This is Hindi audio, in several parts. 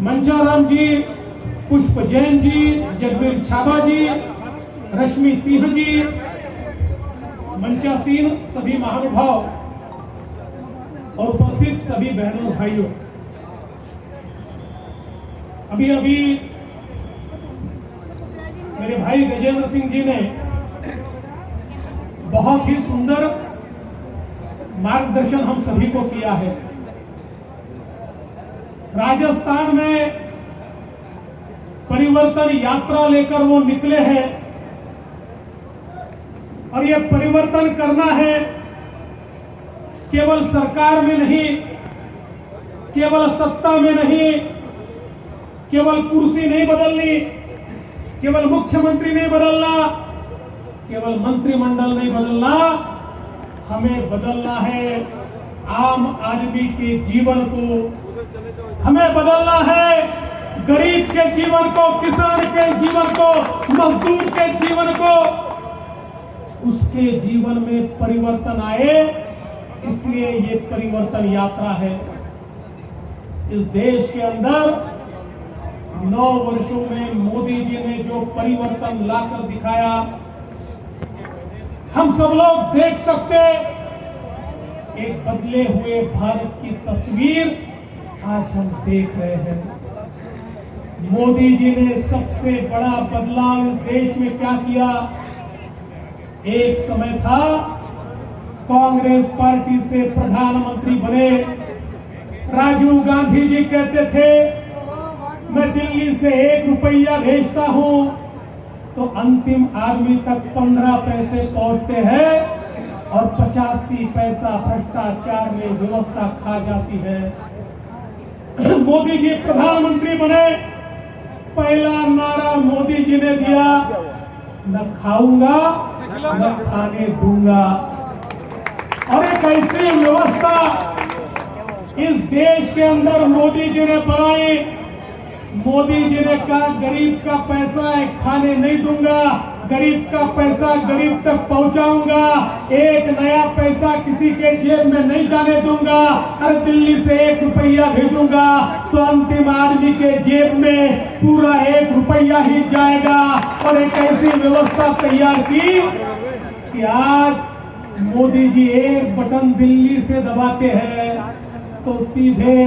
मंचाराम जी, पुष्प जैन जी, जगवीर छाबा जी, रश्मि सिंह जी, मंचासीन सभी महानुभाव और उपस्थित सभी बहनों भाइयों, अभी अभी मेरे भाई गजेंद्र सिंह जी ने बहुत ही सुंदर मार्गदर्शन हम सभी को किया है। राजस्थान में परिवर्तन यात्रा लेकर वो निकले हैं और ये परिवर्तन करना है केवल सरकार में नहीं, केवल सत्ता में नहीं, केवल कुर्सी नहीं बदलनी, केवल मुख्यमंत्री नहीं बदलना, केवल मंत्रिमंडल नहीं बदलना, हमें बदलना है आम आदमी के जीवन को, हमें बदलना है गरीब के जीवन को, किसान के जीवन को, मजदूर के जीवन को, उसके जीवन में परिवर्तन आए। इसलिए ये परिवर्तन यात्रा है। इस देश के अंदर 9 वर्षों में मोदी जी ने जो परिवर्तन लाकर दिखाया, हम सब लोग देख सकते। एक बदले हुए भारत की तस्वीर आज हम देख रहे हैं। मोदी जी ने सबसे बड़ा बदलाव इस देश में क्या किया? एक समय था कांग्रेस पार्टी से प्रधानमंत्री बने राजीव गांधी जी कहते थे मैं दिल्ली से 1 रुपया भेजता हूं तो अंतिम आदमी तक 15 पैसे पहुंचते हैं और 85 पैसा भ्रष्टाचार में व्यवस्था खा जाती है। मोदी जी प्रधानमंत्री बने, पहला नारा मोदी जी ने दिया, न खाऊंगा न खाने दूंगा। और एक ऐसी व्यवस्था इस देश के अंदर मोदी जी ने बनाई। मोदी जी ने कहा गरीब का पैसा है खाने नहीं दूंगा, गरीब का पैसा गरीब तक पहुंचाऊंगा, एक नया पैसा किसी के जेब में नहीं जाने दूंगा। अरे दिल्ली से 1 रुपया भेजूंगा तो अंतिम आदमी के जेब में पूरा 1 रुपया ही जाएगा। और एक ऐसी व्यवस्था तैयार की कि आज मोदी जी एक बटन दिल्ली से दबाते हैं तो सीधे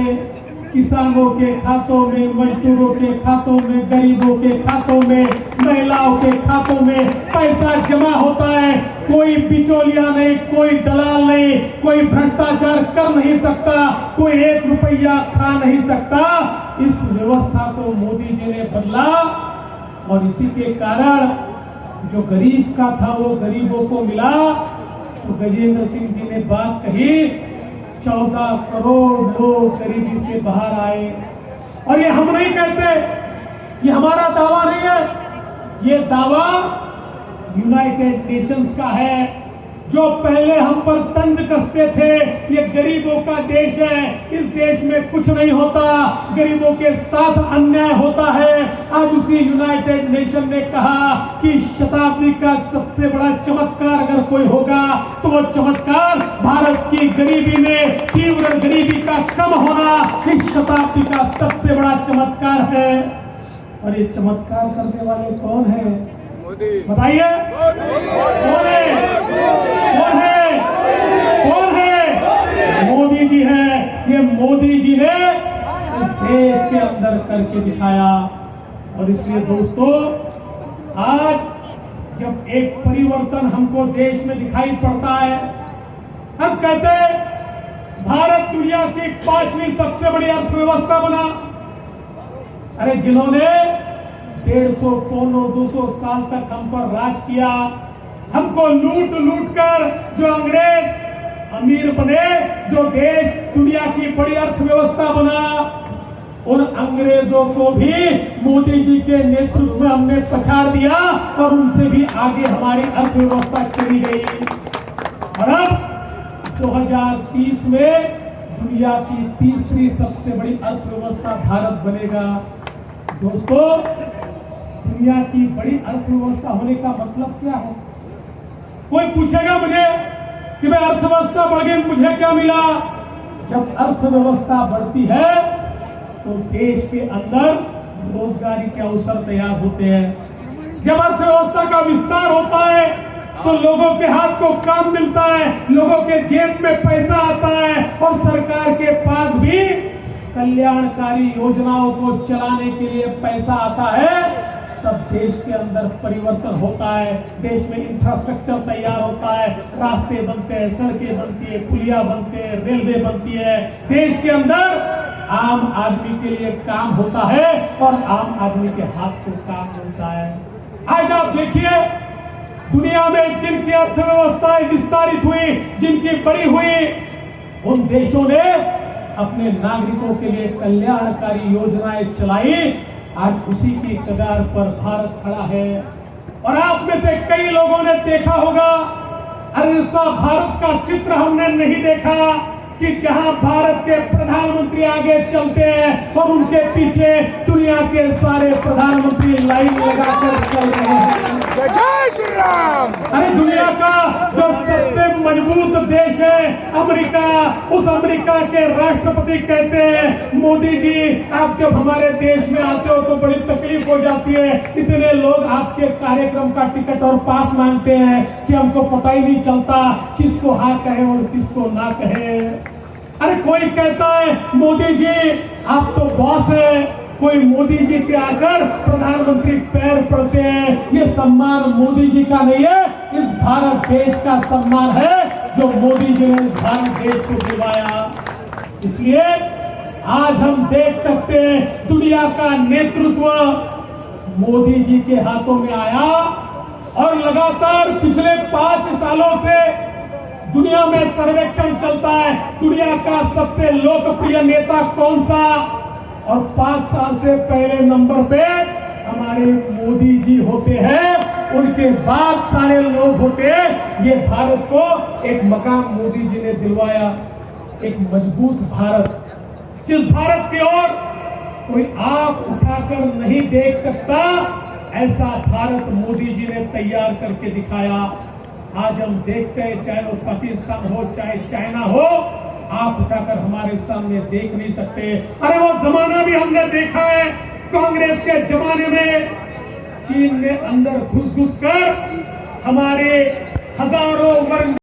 किसानों के खातों में, मजदूरों के खातों में, गरीबों के खातों में, महिलाओं के खातों में पैसा जमा होता है। कोई बिचौलिया नहीं, कोई दलाल नहीं, कोई भ्रष्टाचार कर नहीं सकता, कोई 1 रुपया खा नहीं सकता। इस व्यवस्था को मोदी जी ने बदला और इसी के कारण जो गरीब का था वो गरीबों को मिला। तो गजेंद्र सिंह जी ने बात कही, 14 करोड़ लोग गरीबी से बाहर आए। और ये हम नहीं कहते, ये हमारा दावा नहीं है, ये दावा यूनाइटेड नेशंस का है। जो पहले हम पर तंज कसते थे ये गरीबों का देश है, इस देश में कुछ नहीं होता, गरीबों के साथ अन्याय होता है। आज उसी यूनाइटेड नेशन ने कहा कि शताब्दी का सबसे बड़ा चमत्कार अगर कोई होगा तो वो चमत्कार भारत की गरीबी में तीव्र गरीबी का कम होना इस शताब्दी का सबसे बड़ा चमत्कार है। और ये चमत्कार करने वाले कौन है बताइए? कौन है? कौन है? कौन है? मोदी जी है। ये मोदी जी ने इस देश के अंदर करके दिखाया। और इसलिए दोस्तों, आज जब एक परिवर्तन हमको देश में दिखाई पड़ता है, हम कहते हैं भारत दुनिया की 5वीं सबसे बड़ी अर्थव्यवस्था बना। अरे जिन्होंने 150, 200 साल तक हम पर राज किया, हमको लूट लूट कर जो अंग्रेज अमीर बने, जो देश दुनिया की बड़ी अर्थव्यवस्था बना, उन अंग्रेजों को भी मोदी जी के नेतृत्व में हमने पछाड़ दिया और उनसे भी आगे हमारी अर्थव्यवस्था चली गई। और अब 2030 में दुनिया की 3री सबसे बड़ी अर्थव्यवस्था भारत बनेगा। दोस्तों, दुनिया की बड़ी अर्थव्यवस्था होने का मतलब क्या है? कोई पूछेगा मुझे कि भाई अर्थव्यवस्था बढ़ गई, मुझे क्या मिला? जब अर्थव्यवस्था बढ़ती है तो देश के अंदर रोजगारी के अवसर तैयार होते हैं। जब अर्थव्यवस्था का विस्तार होता है तो लोगों के हाथ को काम मिलता है, लोगों के जेब में पैसा आता है और सरकार के पास भी कल्याणकारी योजनाओं को चलाने के लिए पैसा आता है। तब देश के अंदर परिवर्तन होता है, देश में इंफ्रास्ट्रक्चर तैयार होता है, रास्ते बनते हैं, सड़कें बनती है, पुलिया बनते हैं, रेलवे बनती है, देश के अंदर आम आदमी के लिए काम होता है और आम आदमी के हाथ को काम मिलता है। आज आप देखिए दुनिया में जिनकी अर्थव्यवस्थाएं विस्तारित हुई, जिनकी बड़ी हुई, उन देशों ने अपने नागरिकों के लिए कल्याणकारी योजनाएं चलाई। आज उसी की कगार पर भारत खड़ा है। और आप में से कई लोगों ने देखा होगा, अरे ऐसा भारत का चित्र हमने नहीं देखा कि जहां भारत के प्रधानमंत्री आगे चलते हैं और उनके पीछे दुनिया के सारे प्रधानमंत्री लाइन लगाकर चल रहे हैं। जय श्री राम। अरे दुनिया का जो सबसे मजबूत देश है अमेरिका, उस अमेरिका के राष्ट्रपति कहते हैं, मोदी जी आप जब हमारे देश में आते हो तो बड़ी तकलीफ हो जाती है, इतने लोग आपके कार्यक्रम का टिकट और पास मांगते हैं कि हमको पता ही नहीं चलता किसको हाँ कहे और किसको ना कहे। अरे कोई कहता है मोदी जी आप तो बॉस है, कोई मोदी जी के आकर प्रधानमंत्री पैर पड़ते हैं। ये सम्मान मोदी जी का नहीं है, इस भारत देश का सम्मान है जो मोदी जी ने इस भारत देश को दिलवाया। इसलिए आज हम देख सकते हैं दुनिया का नेतृत्व मोदी जी के हाथों में आया और लगातार पिछले 5 सालों से दुनिया में सर्वेक्षण चलता है दुनिया का सबसे लोकप्रिय नेता कौन सा, और 5 साल से पहले नंबर पे हमारे मोदी जी होते हैं, उनके बाद सारे लोग होते हैं। ये भारत को एक मकाम मोदी जी ने दिलवाया, एक मजबूत भारत, जिस भारत की ओर कोई आंख उठाकर नहीं देख सकता, ऐसा भारत मोदी जी ने तैयार करके दिखाया। आज हम देखते हैं चाहे वो पाकिस्तान हो चाहे चाइना हो, आप उठाकर हमारे सामने देख नहीं सकते। अरे वो जमाना भी हमने देखा है, कांग्रेस के जमाने में चीन ने अंदर घुस कर हमारे हजारों वर्ग